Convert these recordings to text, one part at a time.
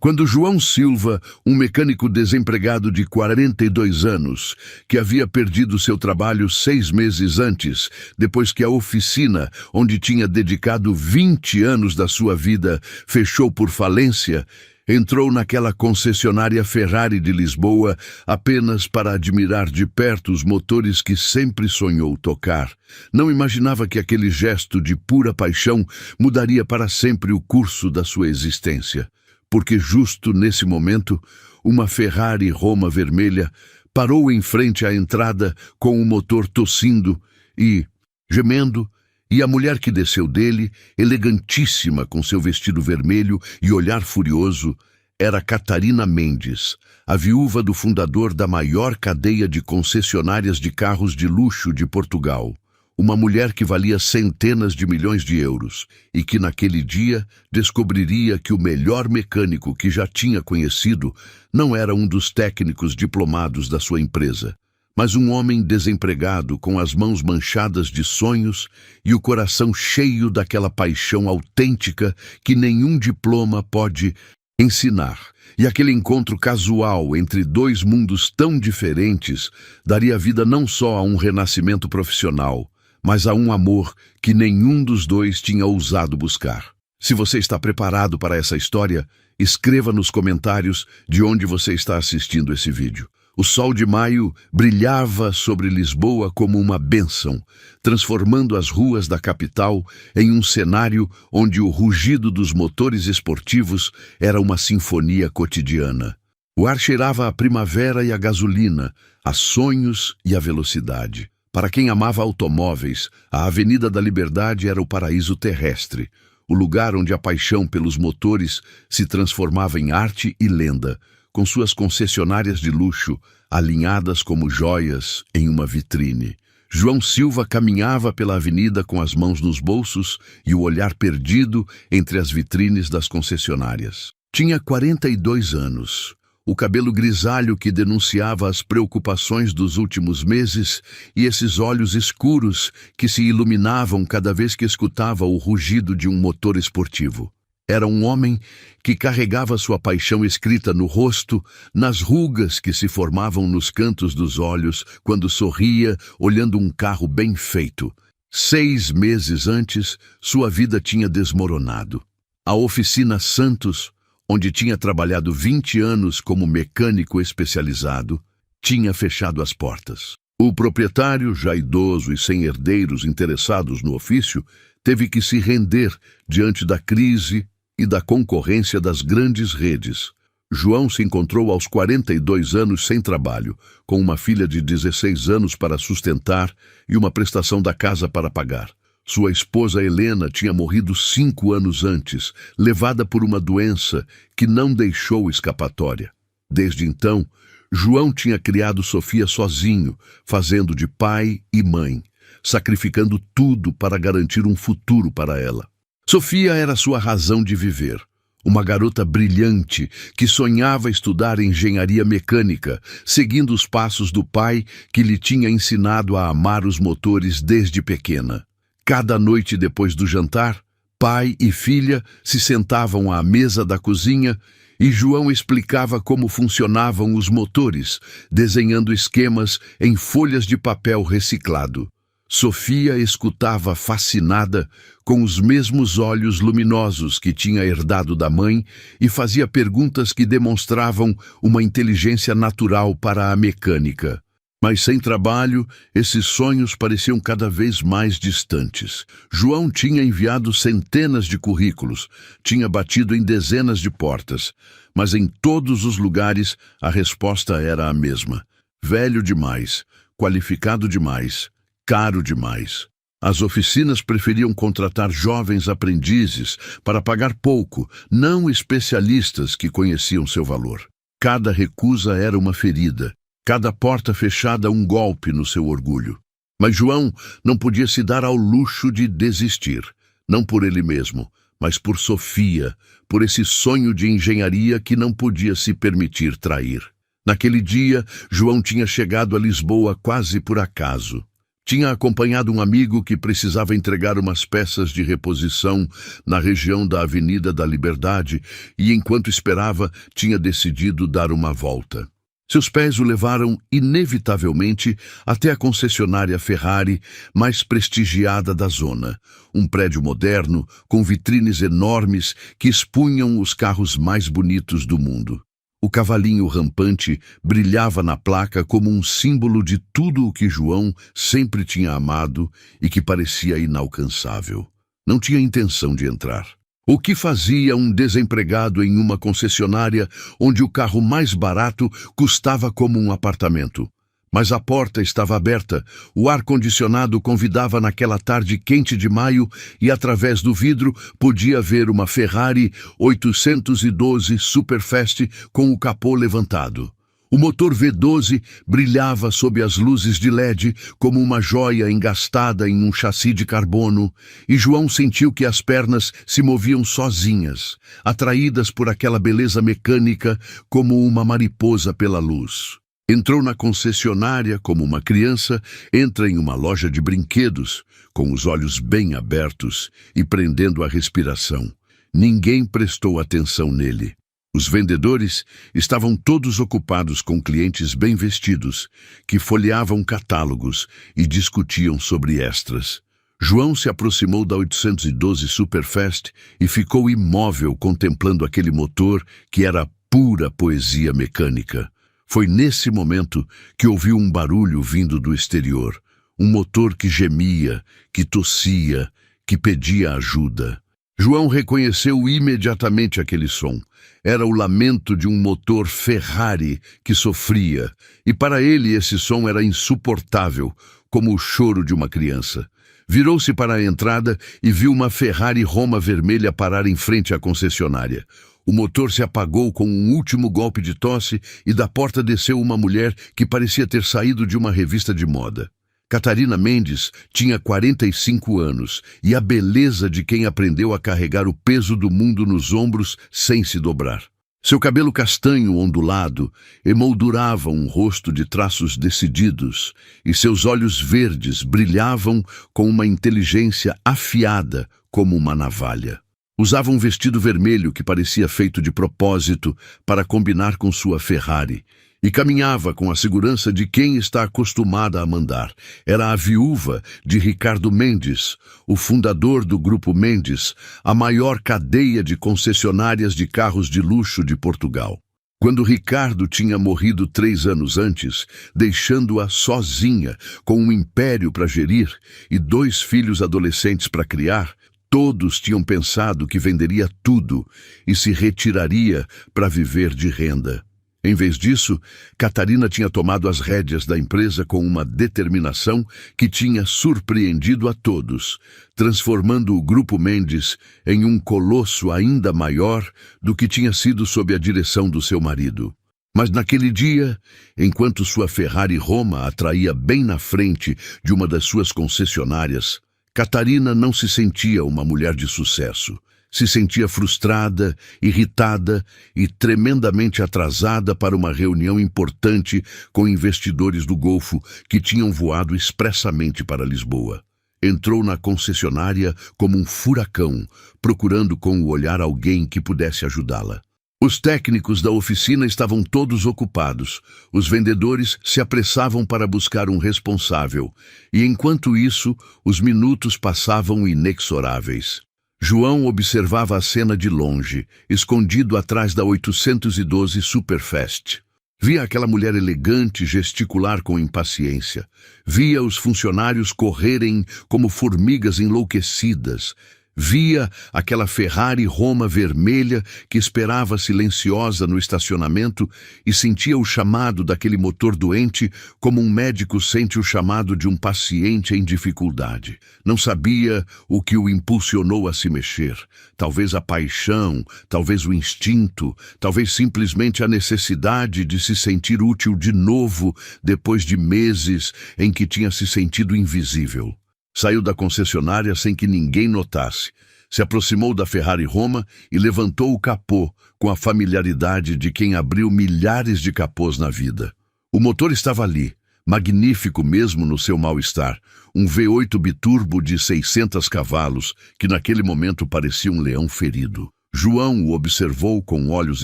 Quando João Silva, um mecânico desempregado de 42 anos, que havia perdido seu trabalho 6 meses antes, depois que a oficina, onde tinha dedicado 20 anos da sua vida, fechou por falência, entrou naquela concessionária Ferrari de Lisboa apenas para admirar de perto os motores que sempre sonhou tocar. Não imaginava que aquele gesto de pura paixão mudaria para sempre o curso da sua existência. Porque justo nesse momento, uma Ferrari Roma vermelha parou em frente à entrada com o motor tossindo e, gemendo, e a mulher que desceu dele, elegantíssima com seu vestido vermelho e olhar furioso, era Catarina Mendes, a viúva do fundador da maior cadeia de concessionárias de carros de luxo de Portugal. Uma mulher que valia centenas de milhões de euros e que naquele dia descobriria que o melhor mecânico que já tinha conhecido não era um dos técnicos diplomados da sua empresa, mas um homem desempregado com as mãos manchadas de sonhos e o coração cheio daquela paixão autêntica que nenhum diploma pode ensinar. E aquele encontro casual entre dois mundos tão diferentes daria vida não só a um renascimento profissional, mas a um amor que nenhum dos dois tinha ousado buscar. Se você está preparado para essa história, escreva nos comentários de onde você está assistindo esse vídeo. O sol de maio brilhava sobre Lisboa como uma bênção, transformando as ruas da capital em um cenário onde o rugido dos motores esportivos era uma sinfonia cotidiana. O ar cheirava a primavera e a gasolina, a sonhos e a velocidade. Para quem amava automóveis, a Avenida da Liberdade era o paraíso terrestre, o lugar onde a paixão pelos motores se transformava em arte e lenda, com suas concessionárias de luxo alinhadas como joias em uma vitrine. João Silva caminhava pela avenida com as mãos nos bolsos e o olhar perdido entre as vitrines das concessionárias. Tinha 42 anos. O cabelo grisalho que denunciava as preocupações dos últimos meses e esses olhos escuros que se iluminavam cada vez que escutava o rugido de um motor esportivo. Era um homem que carregava sua paixão escrita no rosto, nas rugas que se formavam nos cantos dos olhos quando sorria olhando um carro bem feito. 6 meses antes, sua vida tinha desmoronado. A oficina Santos, onde tinha trabalhado 20 anos como mecânico especializado, tinha fechado as portas. O proprietário, já idoso e sem herdeiros interessados no ofício, teve que se render diante da crise e da concorrência das grandes redes. João se encontrou aos 42 anos sem trabalho, com uma filha de 16 anos para sustentar e uma prestação da casa para pagar. Sua esposa Helena tinha morrido 5 anos antes, levada por uma doença que não deixou escapatória. Desde então, João tinha criado Sofia sozinho, fazendo de pai e mãe, sacrificando tudo para garantir um futuro para ela. Sofia era sua razão de viver. Uma garota brilhante que sonhava estudar engenharia mecânica, seguindo os passos do pai que lhe tinha ensinado a amar os motores desde pequena. Cada noite depois do jantar, pai e filha se sentavam à mesa da cozinha e João explicava como funcionavam os motores, desenhando esquemas em folhas de papel reciclado. Sofia escutava fascinada, com os mesmos olhos luminosos que tinha herdado da mãe, e fazia perguntas que demonstravam uma inteligência natural para a mecânica. Mas sem trabalho, esses sonhos pareciam cada vez mais distantes. João tinha enviado centenas de currículos, tinha batido em dezenas de portas, mas em todos os lugares a resposta era a mesma: velho demais, qualificado demais, caro demais. As oficinas preferiam contratar jovens aprendizes para pagar pouco, não especialistas que conheciam seu valor. Cada recusa era uma ferida, cada porta fechada um golpe no seu orgulho. Mas João não podia se dar ao luxo de desistir, não por ele mesmo, mas por Sofia, por esse sonho de engenharia que não podia se permitir trair. Naquele dia, João tinha chegado a Lisboa quase por acaso. Tinha acompanhado um amigo que precisava entregar umas peças de reposição na região da Avenida da Liberdade e, enquanto esperava, tinha decidido dar uma volta. Seus pés o levaram, inevitavelmente, até a concessionária Ferrari mais prestigiada da zona. Um prédio moderno, com vitrines enormes que expunham os carros mais bonitos do mundo. O cavalinho rampante brilhava na placa como um símbolo de tudo o que João sempre tinha amado e que parecia inalcançável. Não tinha intenção de entrar. O que fazia um desempregado em uma concessionária onde o carro mais barato custava como um apartamento? Mas a porta estava aberta, o ar-condicionado convidava naquela tarde quente de maio e, através do vidro, podia ver uma Ferrari 812 Superfast com o capô levantado. O motor V12 brilhava sob as luzes de LED como uma joia engastada em um chassi de carbono, e João sentiu que as pernas se moviam sozinhas, atraídas por aquela beleza mecânica como uma mariposa pela luz. Entrou na concessionária como uma criança entra em uma loja de brinquedos, com os olhos bem abertos e prendendo a respiração. Ninguém prestou atenção nele. Os vendedores estavam todos ocupados com clientes bem vestidos, que folheavam catálogos e discutiam sobre extras. João se aproximou da 812 Superfast e ficou imóvel contemplando aquele motor que era pura poesia mecânica. Foi nesse momento que ouviu um barulho vindo do exterior. Um motor que gemia, que tossia, que pedia ajuda. João reconheceu imediatamente aquele som. Era o lamento de um motor Ferrari que sofria, e para ele esse som era insuportável, como o choro de uma criança. Virou-se para a entrada e viu uma Ferrari Roma vermelha parar em frente à concessionária. O motor se apagou com um último golpe de tosse e da porta desceu uma mulher que parecia ter saído de uma revista de moda. Catarina Mendes tinha 45 anos e a beleza de quem aprendeu a carregar o peso do mundo nos ombros sem se dobrar. Seu cabelo castanho ondulado emoldurava um rosto de traços decididos e seus olhos verdes brilhavam com uma inteligência afiada como uma navalha. Usava um vestido vermelho que parecia feito de propósito para combinar com sua Ferrari e caminhava com a segurança de quem está acostumada a mandar. Era a viúva de Ricardo Mendes, o fundador do Grupo Mendes, a maior cadeia de concessionárias de carros de luxo de Portugal. Quando Ricardo tinha morrido 3 anos antes, deixando-a sozinha, com um império para gerir e 2 filhos adolescentes para criar, todos tinham pensado que venderia tudo e se retiraria para viver de renda. Em vez disso, Catarina tinha tomado as rédeas da empresa com uma determinação que tinha surpreendido a todos, transformando o Grupo Mendes em um colosso ainda maior do que tinha sido sob a direção do seu marido. Mas naquele dia, enquanto sua Ferrari Roma atraía bem na frente de uma das suas concessionárias, Catarina não se sentia uma mulher de sucesso. Se sentia frustrada, irritada e tremendamente atrasada para uma reunião importante com investidores do Golfo que tinham voado expressamente para Lisboa. Entrou na concessionária como um furacão, procurando com o olhar alguém que pudesse ajudá-la. Os técnicos da oficina estavam todos ocupados. Os vendedores se apressavam para buscar um responsável, e enquanto isso, os minutos passavam inexoráveis. João observava a cena de longe, escondido atrás da 812 Superfast. Via aquela mulher elegante gesticular com impaciência. Via os funcionários correrem como formigas enlouquecidas. Via aquela Ferrari Roma vermelha que esperava silenciosa no estacionamento e sentia o chamado daquele motor doente como um médico sente o chamado de um paciente em dificuldade. Não sabia o que o impulsionou a se mexer. Talvez a paixão, talvez o instinto, talvez simplesmente a necessidade de se sentir útil de novo depois de meses em que tinha se sentido invisível. Saiu da concessionária sem que ninguém notasse. Se aproximou da Ferrari Roma e levantou o capô com a familiaridade de quem abriu milhares de capôs na vida. O motor estava ali, magnífico mesmo no seu mal-estar, um V8 biturbo de 600 cavalos, que naquele momento parecia um leão ferido. João o observou com olhos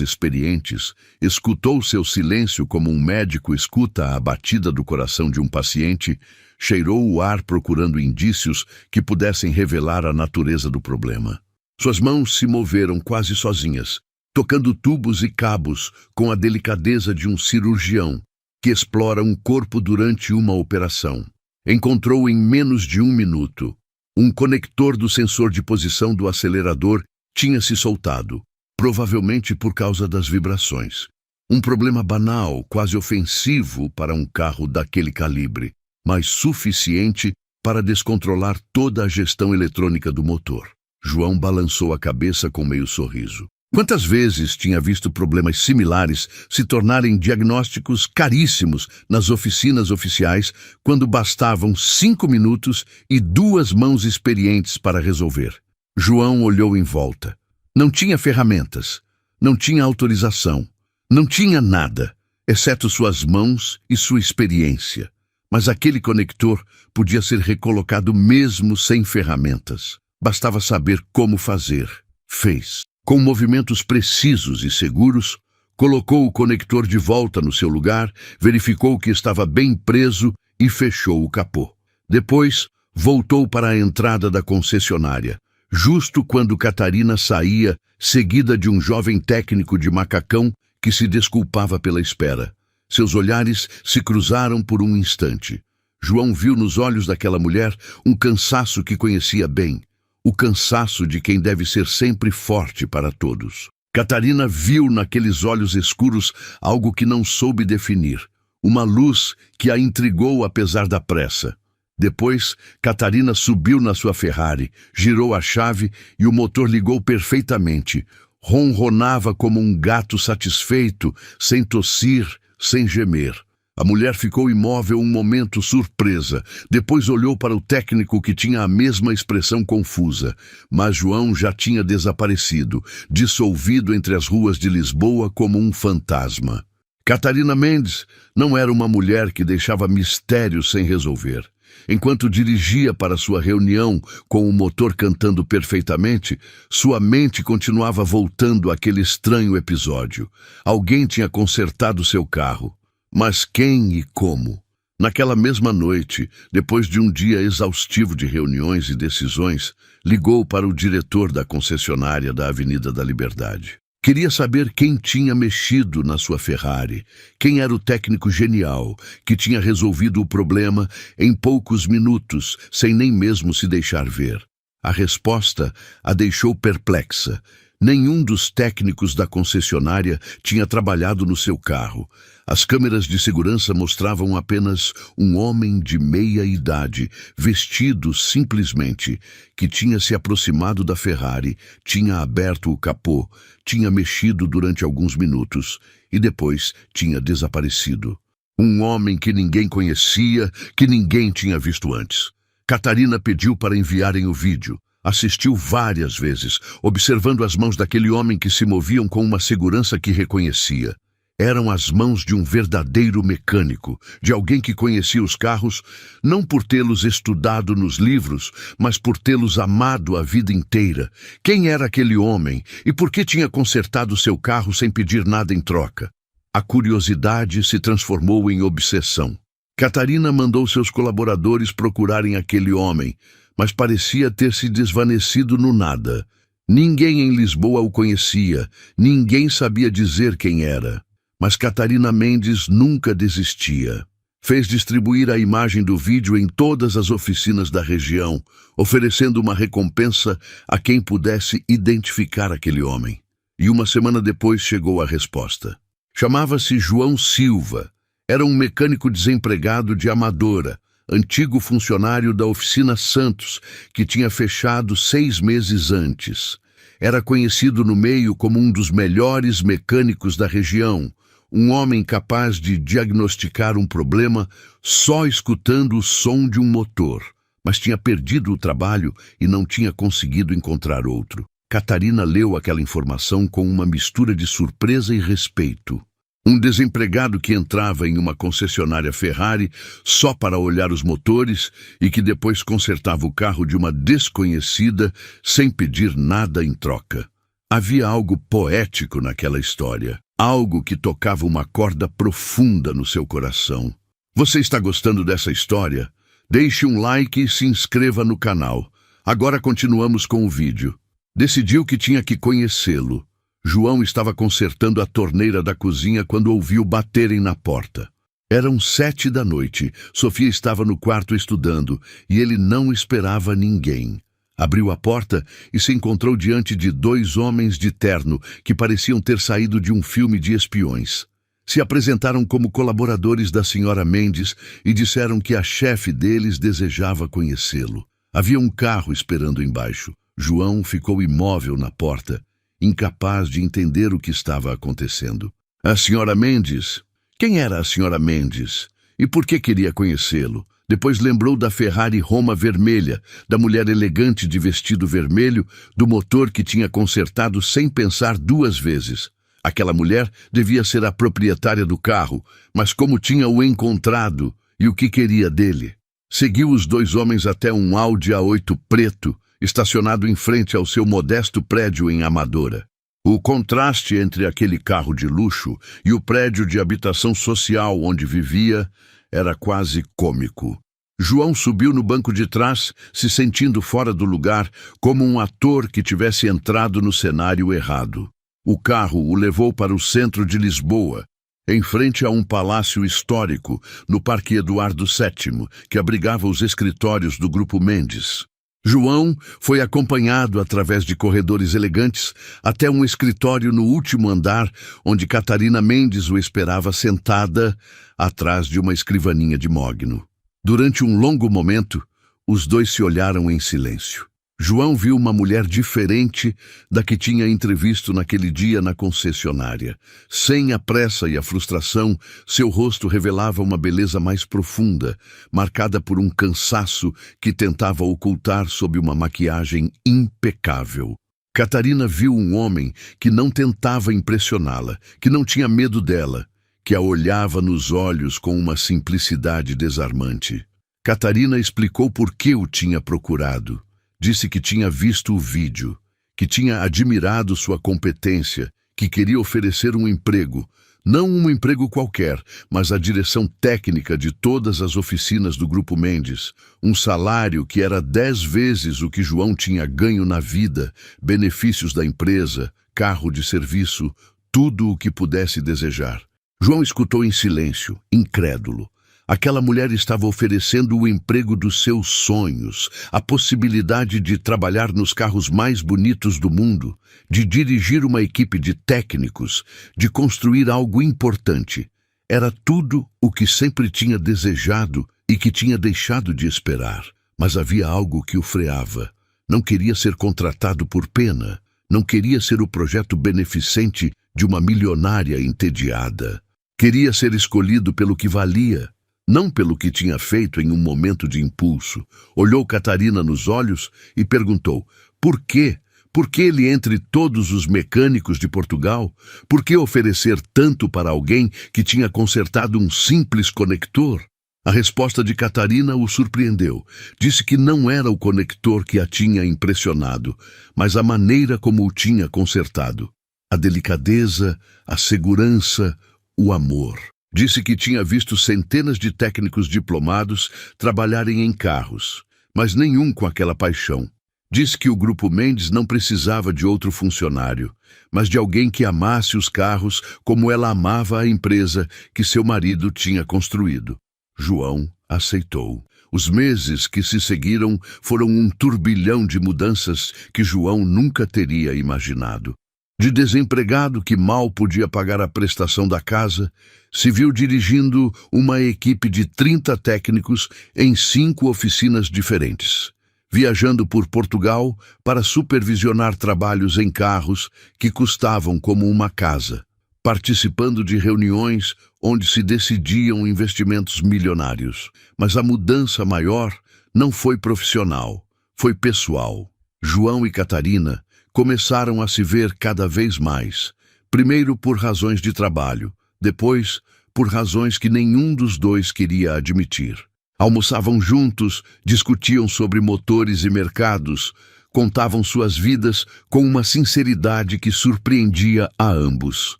experientes, escutou seu silêncio como um médico escuta a batida do coração de um paciente, cheirou o ar procurando indícios que pudessem revelar a natureza do problema. Suas mãos se moveram quase sozinhas, tocando tubos e cabos com a delicadeza de um cirurgião que explora um corpo durante uma operação. Encontrou em menos de 1 minuto. Um conector do sensor de posição do acelerador tinha se soltado, provavelmente por causa das vibrações. Um problema banal, quase ofensivo para um carro daquele calibre, mas suficiente para descontrolar toda a gestão eletrônica do motor. João balançou a cabeça com meio sorriso. Quantas vezes tinha visto problemas similares se tornarem diagnósticos caríssimos nas oficinas oficiais quando bastavam 5 minutos e 2 mãos experientes para resolver. João olhou em volta. Não tinha ferramentas, não tinha autorização, não tinha nada, exceto suas mãos e sua experiência. Mas aquele conector podia ser recolocado mesmo sem ferramentas. Bastava saber como fazer. Fez. Com movimentos precisos e seguros, colocou o conector de volta no seu lugar, verificou que estava bem preso e fechou o capô. Depois, voltou para a entrada da concessionária, justo quando Catarina saía, seguida de um jovem técnico de macacão que se desculpava pela espera. Seus olhares se cruzaram por um instante. João viu nos olhos daquela mulher um cansaço que conhecia bem. O cansaço de quem deve ser sempre forte para todos. Catarina viu naqueles olhos escuros algo que não soube definir, uma luz que a intrigou apesar da pressa. Depois, Catarina subiu na sua Ferrari, girou a chave e o motor ligou perfeitamente. Ronronava como um gato satisfeito, sem tossir, sem gemer. A mulher ficou imóvel um momento surpresa, depois olhou para o técnico que tinha a mesma expressão confusa, mas João já tinha desaparecido, dissolvido entre as ruas de Lisboa como um fantasma. Catarina Mendes não era uma mulher que deixava mistérios sem resolver. Enquanto dirigia para sua reunião com o motor cantando perfeitamente, sua mente continuava voltando àquele estranho episódio. Alguém tinha consertado seu carro. Mas quem e como? Naquela mesma noite, depois de um dia exaustivo de reuniões e decisões, ligou para o diretor da concessionária da Avenida da Liberdade. Queria saber quem tinha mexido na sua Ferrari, quem era o técnico genial que tinha resolvido o problema em poucos minutos, sem nem mesmo se deixar ver. A resposta a deixou perplexa. Nenhum dos técnicos da concessionária tinha trabalhado no seu carro. As câmeras de segurança mostravam apenas um homem de meia idade, vestido simplesmente, que tinha se aproximado da Ferrari, tinha aberto o capô, tinha mexido durante alguns minutos e depois tinha desaparecido. Um homem que ninguém conhecia, que ninguém tinha visto antes. Catarina pediu para enviarem o vídeo. Assistiu várias vezes, observando as mãos daquele homem que se moviam com uma segurança que reconhecia. Eram as mãos de um verdadeiro mecânico, de alguém que conhecia os carros, não por tê-los estudado nos livros, mas por tê-los amado a vida inteira. Quem era aquele homem e por que tinha consertado seu carro sem pedir nada em troca? A curiosidade se transformou em obsessão. Catarina mandou seus colaboradores procurarem aquele homem, mas parecia ter se desvanecido no nada. Ninguém em Lisboa o conhecia, ninguém sabia dizer quem era. Mas Catarina Mendes nunca desistia. Fez distribuir a imagem do vídeo em todas as oficinas da região, oferecendo uma recompensa a quem pudesse identificar aquele homem. E 1 semana depois chegou a resposta. Chamava-se João Silva. Era um mecânico desempregado de Amadora, antigo funcionário da oficina Santos, que tinha fechado 6 meses antes. Era conhecido no meio como um dos melhores mecânicos da região, um homem capaz de diagnosticar um problema só escutando o som de um motor, mas tinha perdido o trabalho e não tinha conseguido encontrar outro. Catarina leu aquela informação com uma mistura de surpresa e respeito. Um desempregado que entrava em uma concessionária Ferrari só para olhar os motores e que depois consertava o carro de uma desconhecida sem pedir nada em troca. Havia algo poético naquela história, algo que tocava uma corda profunda no seu coração. Você está gostando dessa história? Deixe um like e se inscreva no canal. Agora continuamos com o vídeo. Decidiu que tinha que conhecê-lo. João estava consertando a torneira da cozinha quando ouviu baterem na porta. Eram 7 da noite. Sofia estava no quarto estudando e ele não esperava ninguém. Abriu a porta e se encontrou diante de 2 homens de terno que pareciam ter saído de um filme de espiões. Se apresentaram como colaboradores da senhora Mendes e disseram que a chefe deles desejava conhecê-lo. Havia um carro esperando embaixo. João ficou imóvel na porta, incapaz de entender o que estava acontecendo. A senhora Mendes? Quem era a senhora Mendes? E por que queria conhecê-lo? Depois lembrou da Ferrari Roma vermelha, da mulher elegante de vestido vermelho, do motor que tinha consertado sem pensar 2 vezes. Aquela mulher devia ser a proprietária do carro, mas como tinha o encontrado e o que queria dele? Seguiu os 2 homens até um Audi A8 preto, estacionado em frente ao seu modesto prédio em Amadora. O contraste entre aquele carro de luxo e o prédio de habitação social onde vivia era quase cômico. João subiu no banco de trás, se sentindo fora do lugar, como um ator que tivesse entrado no cenário errado. O carro o levou para o centro de Lisboa, em frente a um palácio histórico, no Parque Eduardo VII, que abrigava os escritórios do Grupo Mendes. João foi acompanhado através de corredores elegantes até um escritório no último andar, onde Catarina Mendes o esperava sentada atrás de uma escrivaninha de mogno. Durante um longo momento, os 2 se olharam em silêncio. João viu uma mulher diferente da que tinha entrevisto naquele dia na concessionária. Sem a pressa e a frustração, seu rosto revelava uma beleza mais profunda, marcada por um cansaço que tentava ocultar sob uma maquiagem impecável. Catarina viu um homem que não tentava impressioná-la, que não tinha medo dela, que a olhava nos olhos com uma simplicidade desarmante. Catarina explicou por que o tinha procurado. Disse que tinha visto o vídeo, que tinha admirado sua competência, que queria oferecer um emprego, não um emprego qualquer, mas a direção técnica de todas as oficinas do Grupo Mendes, um salário que era 10 vezes o que João tinha ganho na vida, benefícios da empresa, carro de serviço, tudo o que pudesse desejar. João escutou em silêncio, incrédulo. Aquela mulher estava oferecendo o emprego dos seus sonhos, a possibilidade de trabalhar nos carros mais bonitos do mundo, de dirigir uma equipe de técnicos, de construir algo importante. Era tudo o que sempre tinha desejado e que tinha deixado de esperar. Mas havia algo que o freava. Não queria ser contratado por pena. Não queria ser o projeto beneficente de uma milionária entediada. Queria ser escolhido pelo que valia, não pelo que tinha feito em um momento de impulso. Olhou Catarina nos olhos e perguntou: por quê? Por que ele entre todos os mecânicos de Portugal? Por que oferecer tanto para alguém que tinha consertado um simples conector? A resposta de Catarina o surpreendeu. Disse que não era o conector que a tinha impressionado, mas a maneira como o tinha consertado. A delicadeza, a segurança, o amor. Disse que tinha visto centenas de técnicos diplomados trabalharem em carros, mas nenhum com aquela paixão. Disse que o Grupo Mendes não precisava de outro funcionário, mas de alguém que amasse os carros como ela amava a empresa que seu marido tinha construído. João aceitou. Os meses que se seguiram foram um turbilhão de mudanças que João nunca teria imaginado. De desempregado que mal podia pagar a prestação da casa, se viu dirigindo uma equipe de 30 técnicos em 5 oficinas diferentes, viajando por Portugal para supervisionar trabalhos em carros que custavam como uma casa, participando de reuniões onde se decidiam investimentos milionários. Mas a mudança maior não foi profissional, foi pessoal. João e Catarina começaram a se ver cada vez mais, primeiro por razões de trabalho, Depois, por razões que nenhum dos dois queria admitir. Almoçavam juntos, discutiam sobre motores e mercados, contavam suas vidas com uma sinceridade que surpreendia a ambos.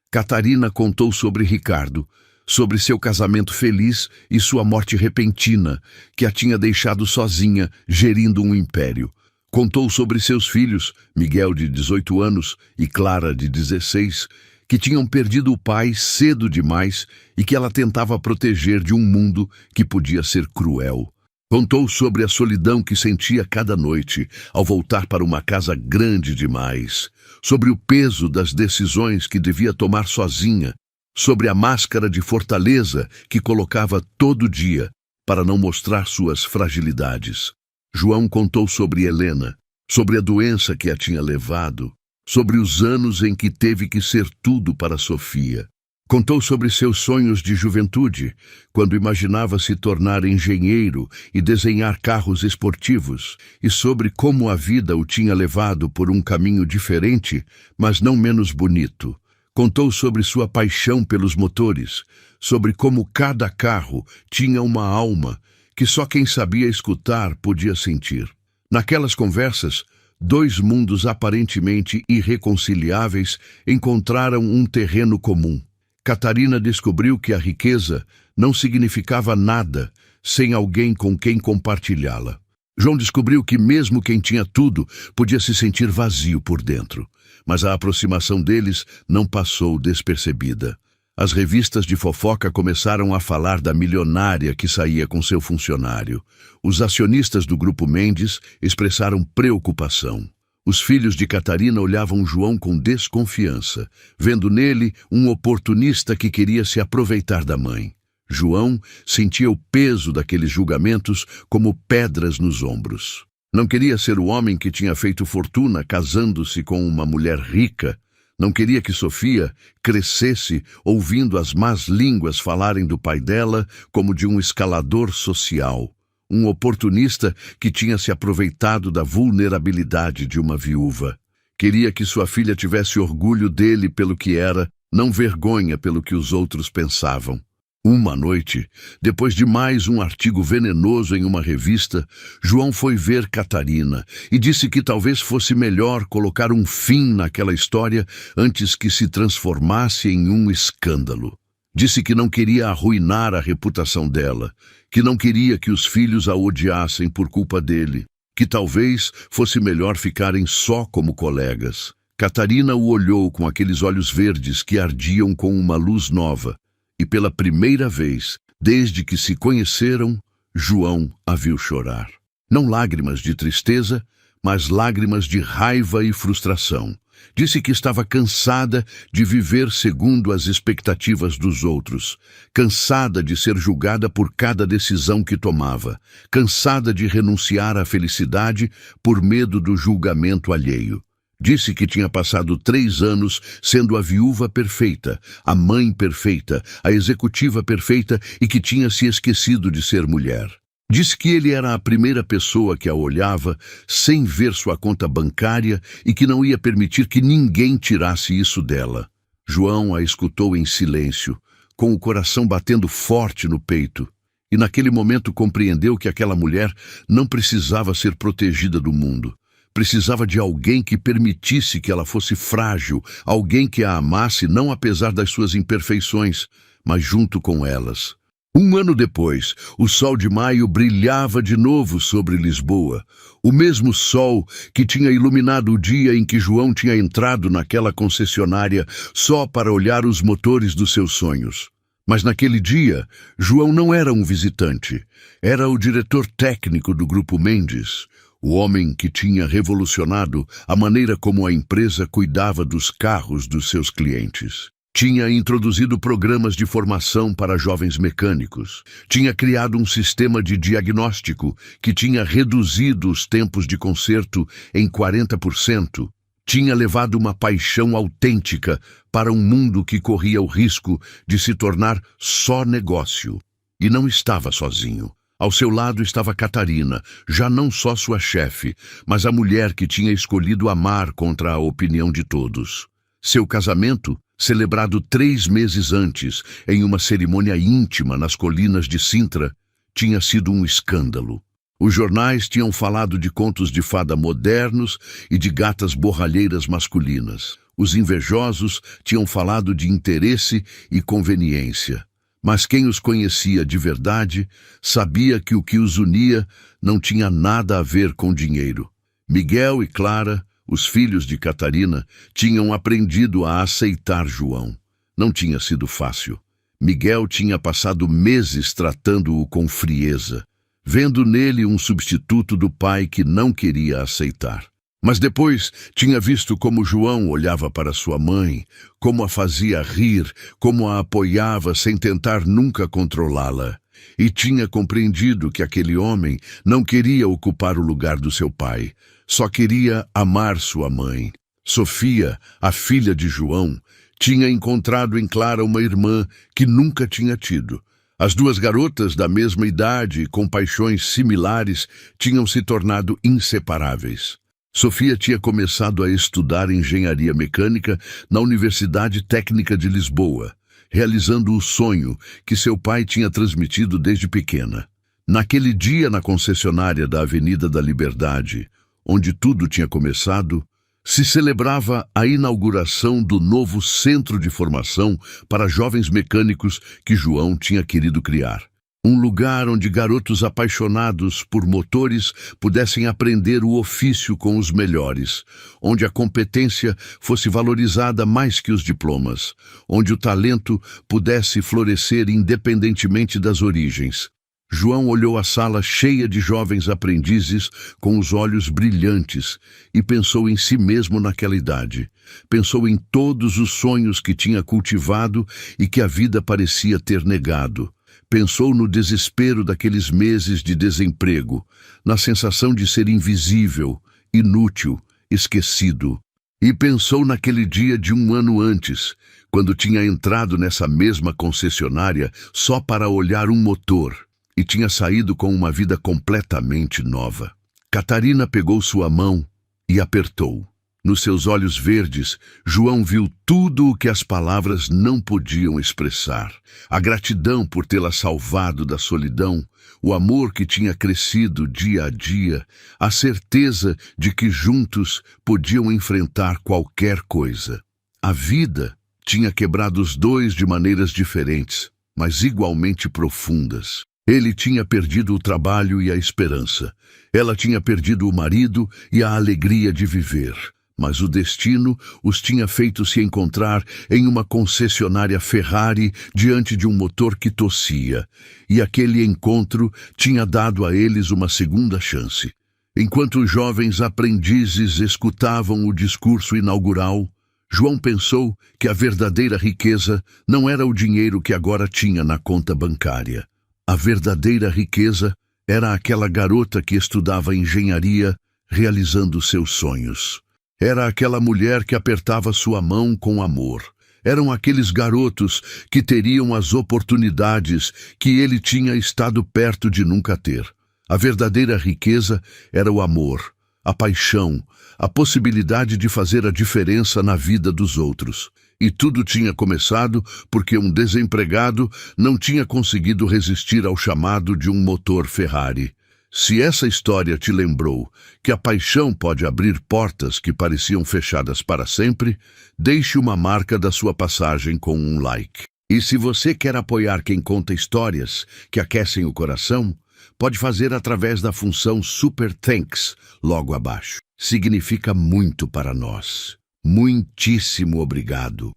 Catarina contou sobre Ricardo, sobre seu casamento feliz e sua morte repentina, que a tinha deixado sozinha, gerindo um império. Contou sobre seus filhos, Miguel, de 18 anos, e Clara, de 16, que tinham perdido o pai cedo demais e que ela tentava proteger de um mundo que podia ser cruel. Contou sobre a solidão que sentia cada noite ao voltar para uma casa grande demais, sobre o peso das decisões que devia tomar sozinha, sobre a máscara de fortaleza que colocava todo dia para não mostrar suas fragilidades. João contou sobre Helena, sobre a doença que a tinha levado, sobre os anos em que teve que ser tudo para Sofia. Contou sobre seus sonhos de juventude, quando imaginava se tornar engenheiro e desenhar carros esportivos, e sobre como a vida o tinha levado por um caminho diferente, mas não menos bonito. Contou sobre sua paixão pelos motores, sobre como cada carro tinha uma alma que só quem sabia escutar podia sentir. Naquelas conversas, dois mundos aparentemente irreconciliáveis encontraram um terreno comum. Catarina descobriu que a riqueza não significava nada sem alguém com quem compartilhá-la. João descobriu que mesmo quem tinha tudo podia se sentir vazio por dentro, mas a aproximação deles não passou despercebida. As revistas de fofoca começaram a falar da milionária que saía com seu funcionário. Os acionistas do Grupo Mendes expressaram preocupação. Os filhos de Catarina olhavam João com desconfiança, vendo nele um oportunista que queria se aproveitar da mãe. João sentia o peso daqueles julgamentos como pedras nos ombros. Não queria ser o homem que tinha feito fortuna casando-se com uma mulher rica. Não queria que Sofia crescesse ouvindo as más línguas falarem do pai dela como de um escalador social, um oportunista que tinha se aproveitado da vulnerabilidade de uma viúva. Queria que sua filha tivesse orgulho dele pelo que era, não vergonha pelo que os outros pensavam. Uma noite, depois de mais um artigo venenoso em uma revista, João foi ver Catarina e disse que talvez fosse melhor colocar um fim naquela história antes que se transformasse em um escândalo. Disse que não queria arruinar a reputação dela, que não queria que os filhos a odiassem por culpa dele, que talvez fosse melhor ficarem só como colegas. Catarina o olhou com aqueles olhos verdes que ardiam com uma luz nova. E pela primeira vez, desde que se conheceram, João a viu chorar. Não lágrimas de tristeza, mas lágrimas de raiva e frustração. Disse que estava cansada de viver segundo as expectativas dos outros, cansada de ser julgada por cada decisão que tomava, cansada de renunciar à felicidade por medo do julgamento alheio. Disse que tinha passado 3 anos sendo a viúva perfeita, a mãe perfeita, a executiva perfeita e que tinha se esquecido de ser mulher. Disse que ele era a primeira pessoa que a olhava sem ver sua conta bancária e que não ia permitir que ninguém tirasse isso dela. João a escutou em silêncio, com o coração batendo forte no peito, e naquele momento compreendeu que aquela mulher não precisava ser protegida do mundo. Precisava de alguém que permitisse que ela fosse frágil, alguém que a amasse não apesar das suas imperfeições, mas junto com elas. 1 ano depois, o sol de maio brilhava de novo sobre Lisboa, o mesmo sol que tinha iluminado o dia em que João tinha entrado naquela concessionária só para olhar os motores dos seus sonhos. Mas naquele dia, João não era um visitante, era o diretor técnico do Grupo Mendes, o homem que tinha revolucionado a maneira como a empresa cuidava dos carros dos seus clientes. Tinha introduzido programas de formação para jovens mecânicos. Tinha criado um sistema de diagnóstico que tinha reduzido os tempos de conserto em 40%. Tinha levado uma paixão autêntica para um mundo que corria o risco de se tornar só negócio. E não estava sozinho. Ao seu lado estava Catarina, já não só sua chefe, mas a mulher que tinha escolhido amar contra a opinião de todos. Seu casamento celebrado 3 meses antes, em uma cerimônia íntima nas colinas de Sintra, tinha sido um escândalo. Os jornais tinham falado de contos de fada modernos e de gatas borralheiras masculinas. Os invejosos tinham falado de interesse e conveniência. Mas quem os conhecia de verdade sabia que o que os unia não tinha nada a ver com dinheiro. Miguel e Clara, os filhos de Catarina, tinham aprendido a aceitar João. Não tinha sido fácil. Miguel tinha passado meses tratando-o com frieza, vendo nele um substituto do pai que não queria aceitar. Mas depois tinha visto como João olhava para sua mãe, como a fazia rir, como a apoiava sem tentar nunca controlá-la. E tinha compreendido que aquele homem não queria ocupar o lugar do seu pai, só queria amar sua mãe. Sofia, a filha de João, tinha encontrado em Clara uma irmã que nunca tinha tido. As duas garotas da mesma idade e com paixões similares tinham se tornado inseparáveis. Sofia tinha começado a estudar engenharia mecânica na Universidade Técnica de Lisboa, realizando o sonho que seu pai tinha transmitido desde pequena. Naquele dia, na concessionária da Avenida da Liberdade, onde tudo tinha começado, se celebrava a inauguração do novo centro de formação para jovens mecânicos que João tinha querido criar. Um lugar onde garotos apaixonados por motores pudessem aprender o ofício com os melhores, onde a competência fosse valorizada mais que os diplomas, onde o talento pudesse florescer independentemente das origens. João olhou a sala cheia de jovens aprendizes com os olhos brilhantes e pensou em si mesmo naquela idade. Pensou em todos os sonhos que tinha cultivado e que a vida parecia ter negado. Pensou no desespero daqueles meses de desemprego, na sensação de ser invisível, inútil, esquecido. E pensou naquele dia de 1 ano antes, quando tinha entrado nessa mesma concessionária só para olhar um motor e tinha saído com uma vida completamente nova. Catarina pegou sua mão e apertou. Nos seus olhos verdes, João viu tudo o que as palavras não podiam expressar. A gratidão por tê-la salvado da solidão, o amor que tinha crescido dia a dia, a certeza de que juntos podiam enfrentar qualquer coisa. A vida tinha quebrado os dois de maneiras diferentes, mas igualmente profundas. Ele tinha perdido o trabalho e a esperança. Ela tinha perdido o marido e a alegria de viver. Mas o destino os tinha feito se encontrar em uma concessionária Ferrari diante de um motor que tossia, e aquele encontro tinha dado a eles uma segunda chance. Enquanto os jovens aprendizes escutavam o discurso inaugural, João pensou que a verdadeira riqueza não era o dinheiro que agora tinha na conta bancária. A verdadeira riqueza era aquela garota que estudava engenharia, realizando seus sonhos. Era aquela mulher que apertava sua mão com amor. Eram aqueles garotos que teriam as oportunidades que ele tinha estado perto de nunca ter. A verdadeira riqueza era o amor, a paixão, a possibilidade de fazer a diferença na vida dos outros. E tudo tinha começado porque um desempregado não tinha conseguido resistir ao chamado de um motor Ferrari. Se essa história te lembrou que a paixão pode abrir portas que pareciam fechadas para sempre, deixe uma marca da sua passagem com um like. E se você quer apoiar quem conta histórias que aquecem o coração, pode fazer através da função Super Thanks logo abaixo. Significa muito para nós. Muitíssimo obrigado.